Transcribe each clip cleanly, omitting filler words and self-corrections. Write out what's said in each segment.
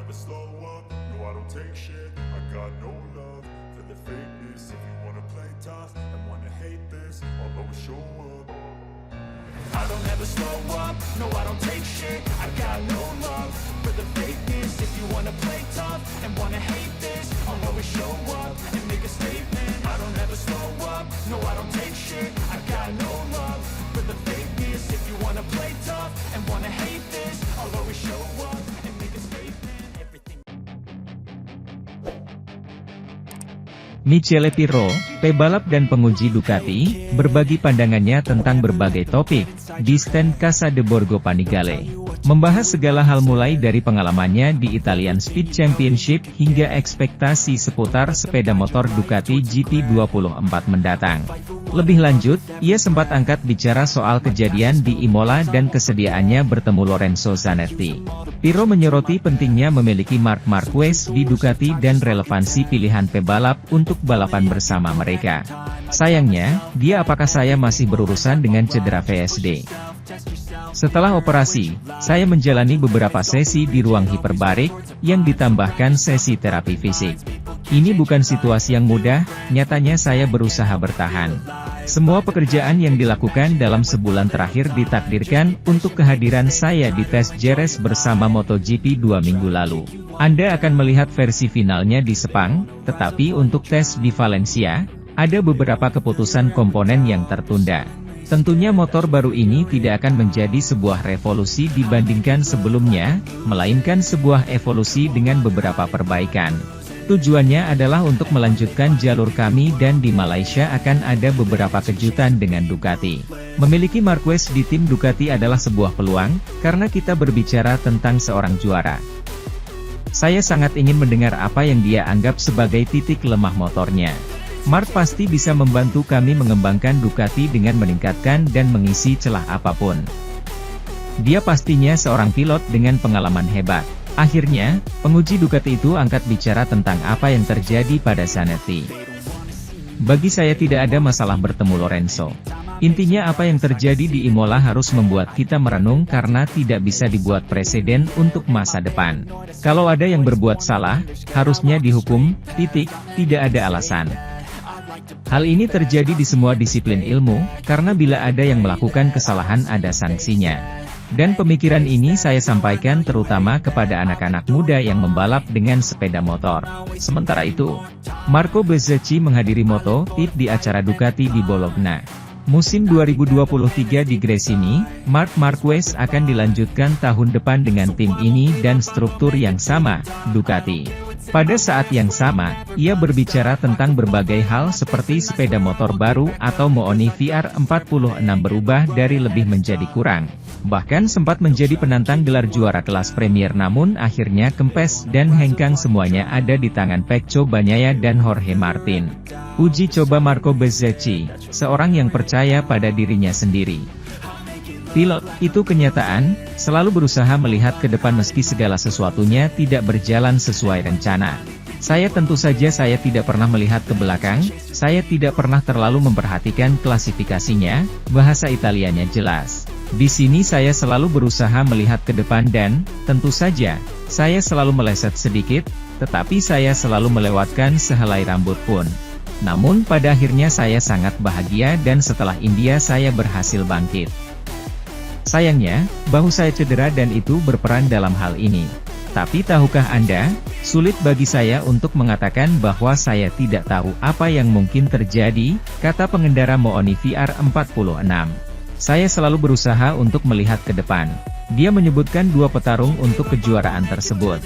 never slow up, no I don't take shit. I got no love for the fakeness. If you wanna play tough and wanna hate this, I'll always show up. I don't ever slow up, no I don't take shit. I got no love for the fakeness. If you wanna play tough and wanna hate this, I'll always show up and make a statement. I don't ever slow up, no I don't take shit. I got no love for the fakeness. If you wanna play tough and wanna hate this, I'll always show up and make a statement. Everything. Michele Pirro, pebalap dan penguji Ducati, berbagi pandangannya tentang berbagai topik di stand Casa de Borgo Panigale. Membahas segala hal mulai dari pengalamannya di Italian Speed Championship hingga ekspektasi seputar sepeda motor Ducati GP24 mendatang. Lebih lanjut, ia sempat angkat bicara soal kejadian di Imola dan kesediaannya bertemu Lorenzo Zanetti. Pirro menyoroti pentingnya memiliki Marc Marquez di Ducati dan relevansi pilihan pebalap untuk balapan bersama mereka. Sayangnya, apakah saya masih berurusan dengan cedera VSD? Setelah operasi, saya menjalani beberapa sesi di ruang hiperbarik, yang ditambahkan sesi terapi fisik. Ini bukan situasi yang mudah, nyatanya saya berusaha bertahan. Semua pekerjaan yang dilakukan dalam sebulan terakhir ditakdirkan untuk kehadiran saya di tes Jerez bersama MotoGP 2 minggu lalu. Anda akan melihat versi finalnya di Sepang, tetapi untuk tes di Valencia, ada beberapa keputusan komponen yang tertunda. Tentunya motor baru ini tidak akan menjadi sebuah revolusi dibandingkan sebelumnya, melainkan sebuah evolusi dengan beberapa perbaikan. Tujuannya adalah untuk melanjutkan jalur kami dan di Malaysia akan ada beberapa kejutan dengan Ducati. Memiliki Marquez di tim Ducati adalah sebuah peluang, karena kita berbicara tentang seorang juara. Saya sangat ingin mendengar apa yang dia anggap sebagai titik lemah motornya. Marc pasti bisa membantu kami mengembangkan Ducati dengan meningkatkan dan mengisi celah apapun. Dia pastinya seorang pilot dengan pengalaman hebat. Akhirnya, penguji Ducati itu angkat bicara tentang apa yang terjadi pada Zanetti. Bagi saya tidak ada masalah bertemu Lorenzo. Intinya apa yang terjadi di Imola harus membuat kita merenung karena tidak bisa dibuat presiden untuk masa depan. Kalau ada yang berbuat salah, harusnya dihukum, titik, tidak ada alasan. Hal ini terjadi di semua disiplin ilmu, karena bila ada yang melakukan kesalahan ada sanksinya. Dan pemikiran ini saya sampaikan terutama kepada anak-anak muda yang membalap dengan sepeda motor. Sementara itu, Marco Bezzecchi menghadiri MotoGP di acara Ducati di Bologna. Musim 2023 di Gresini, Marc Marquez akan dilanjutkan tahun depan dengan tim ini dan struktur yang sama, Ducati. Pada saat yang sama, ia berbicara tentang berbagai hal seperti sepeda motor baru atau Mooni VR46 berubah dari lebih menjadi kurang. Bahkan sempat menjadi penantang gelar juara kelas Premier namun akhirnya kempes dan hengkang semuanya ada di tangan Pecco Bagnaia dan Jorge Martin. Uji coba Marco Bezzecchi, seorang yang percaya pada dirinya sendiri. Pilot, itu kenyataan, selalu berusaha melihat ke depan meski segala sesuatunya tidak berjalan sesuai rencana. Saya tentu saja saya tidak pernah melihat ke belakang, saya tidak pernah terlalu memperhatikan klasifikasinya, bahasa Italianya jelas. Di sini saya selalu berusaha melihat ke depan dan, tentu saja, saya selalu meleset sedikit, tetapi saya selalu melewatkan sehelai rambut pun. Namun pada akhirnya saya sangat bahagia dan setelah India saya berhasil bangkit. Sayangnya, bahu saya cedera dan itu berperan dalam hal ini. Tapi tahukah Anda, sulit bagi saya untuk mengatakan bahwa saya tidak tahu apa yang mungkin terjadi, kata pengendara Mooni VR46. Saya selalu berusaha untuk melihat ke depan. Dia menyebutkan dua petarung untuk kejuaraan tersebut.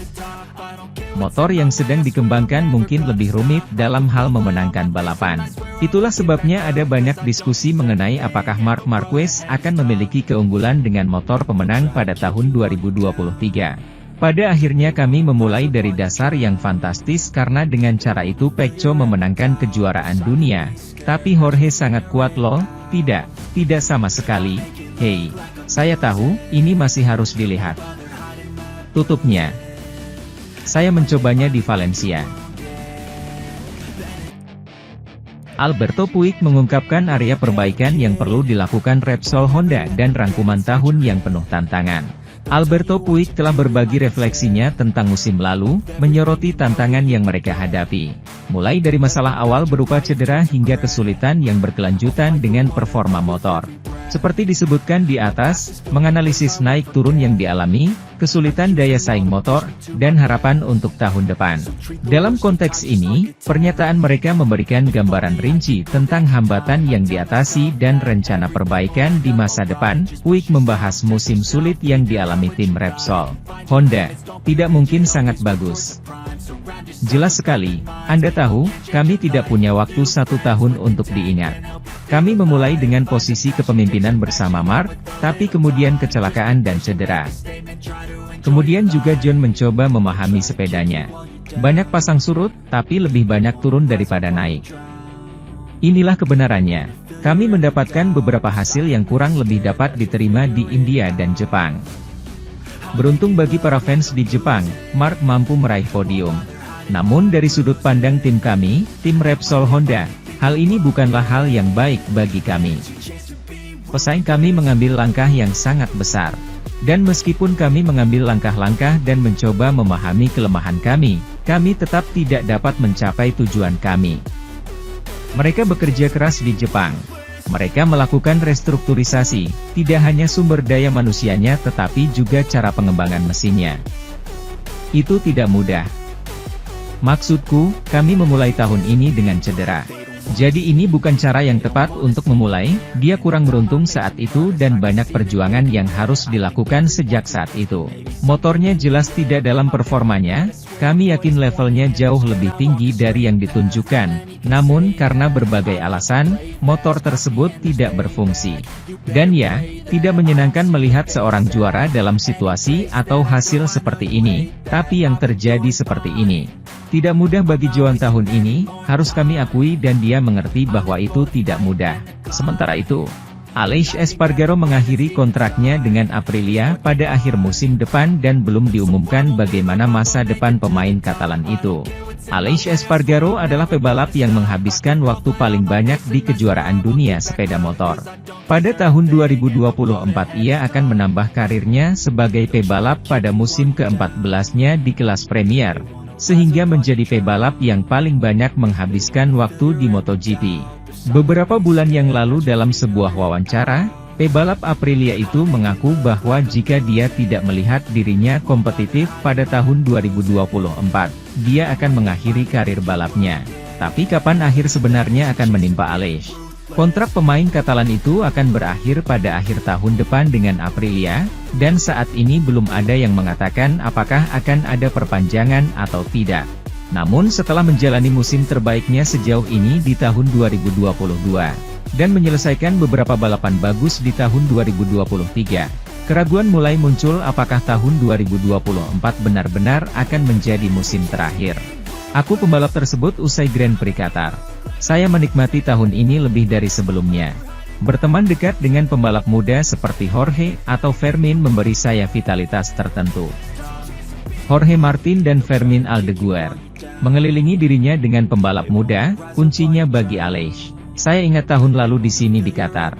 Motor yang sedang dikembangkan mungkin lebih rumit dalam hal memenangkan balapan. Itulah sebabnya ada banyak diskusi mengenai apakah Marc Marquez akan memiliki keunggulan dengan motor pemenang pada tahun 2023. Pada akhirnya kami memulai dari dasar yang fantastis karena dengan cara itu Pecco memenangkan kejuaraan dunia. Tapi Jorge sangat kuat loh, tidak sama sekali, hei. Saya tahu, ini masih harus dilihat. Tutupnya. Saya mencobanya di Valencia. Alberto Puig mengungkapkan area perbaikan yang perlu dilakukan Repsol Honda dan rangkuman tahun yang penuh tantangan. Alberto Puig telah berbagi refleksinya tentang musim lalu, menyoroti tantangan yang mereka hadapi. Mulai dari masalah awal berupa cedera hingga kesulitan yang berkelanjutan dengan performa motor. Seperti disebutkan di atas, menganalisis naik turun yang dialami, kesulitan daya saing motor, dan harapan untuk tahun depan. Dalam konteks ini, pernyataan mereka memberikan gambaran rinci tentang hambatan yang diatasi dan rencana perbaikan di masa depan. Puig membahas musim sulit yang dialami tim Repsol Honda, tidak mungkin sangat bagus. Jelas sekali, Anda tahu, kami tidak punya waktu 1 tahun untuk diingat. Kami memulai dengan posisi kepemimpinan bersama Mark, tapi kemudian kecelakaan dan cedera. Kemudian juga John mencoba memahami sepedanya. Banyak pasang surut, tapi lebih banyak turun daripada naik. Inilah kebenarannya. Kami mendapatkan beberapa hasil yang kurang lebih dapat diterima di India dan Jepang. Beruntung bagi para fans di Jepang, Mark mampu meraih podium. Namun dari sudut pandang tim kami, tim Repsol Honda, hal ini bukanlah hal yang baik bagi kami. Pesaing kami mengambil langkah yang sangat besar. Dan meskipun kami mengambil langkah-langkah dan mencoba memahami kelemahan kami tetap tidak dapat mencapai tujuan kami. Mereka bekerja keras di Jepang. Mereka melakukan restrukturisasi, tidak hanya sumber daya manusianya tetapi juga cara pengembangan mesinnya. Itu tidak mudah. Maksudku, kami memulai tahun ini dengan cedera. Jadi ini bukan cara yang tepat untuk memulai, dia kurang beruntung saat itu dan banyak perjuangan yang harus dilakukan sejak saat itu. Motornya jelas tidak dalam performanya, kami yakin levelnya jauh lebih tinggi dari yang ditunjukkan, namun karena berbagai alasan, motor tersebut tidak berfungsi. Dan ya, tidak menyenangkan melihat seorang juara dalam situasi atau hasil seperti ini, tapi yang terjadi seperti ini. Tidak mudah bagi Joan tahun ini, harus kami akui dan dia mengerti bahwa itu tidak mudah. Sementara itu, Aleix Espargaro mengakhiri kontraknya dengan Aprilia pada akhir musim depan dan belum diumumkan bagaimana masa depan pemain Katalan itu. Aleix Espargaro adalah pebalap yang menghabiskan waktu paling banyak di kejuaraan dunia sepeda motor. Pada tahun 2024 ia akan menambah karirnya sebagai pebalap pada musim ke-14-nya di kelas Premier, sehingga menjadi pebalap yang paling banyak menghabiskan waktu di MotoGP. Beberapa bulan yang lalu dalam sebuah wawancara, pebalap Aprilia itu mengaku bahwa jika dia tidak melihat dirinya kompetitif pada tahun 2024, dia akan mengakhiri karir balapnya. Tapi kapan akhir sebenarnya akan menimpa Aleix? Kontrak pemain Katalan itu akan berakhir pada akhir tahun depan dengan Aprilia, dan saat ini belum ada yang mengatakan apakah akan ada perpanjangan atau tidak. Namun setelah menjalani musim terbaiknya sejauh ini di tahun 2022, dan menyelesaikan beberapa balapan bagus di tahun 2023, keraguan mulai muncul apakah tahun 2024 benar-benar akan menjadi musim terakhir. Aku pembalap tersebut usai Grand Prix Qatar. Saya menikmati tahun ini lebih dari sebelumnya. Berteman dekat dengan pembalap muda seperti Jorge atau Fermin memberi saya vitalitas tertentu. Jorge Martin dan Fermin Aldeguer. Mengelilingi dirinya dengan pembalap muda, kuncinya bagi Aleix. Saya ingat tahun lalu di sini di Qatar.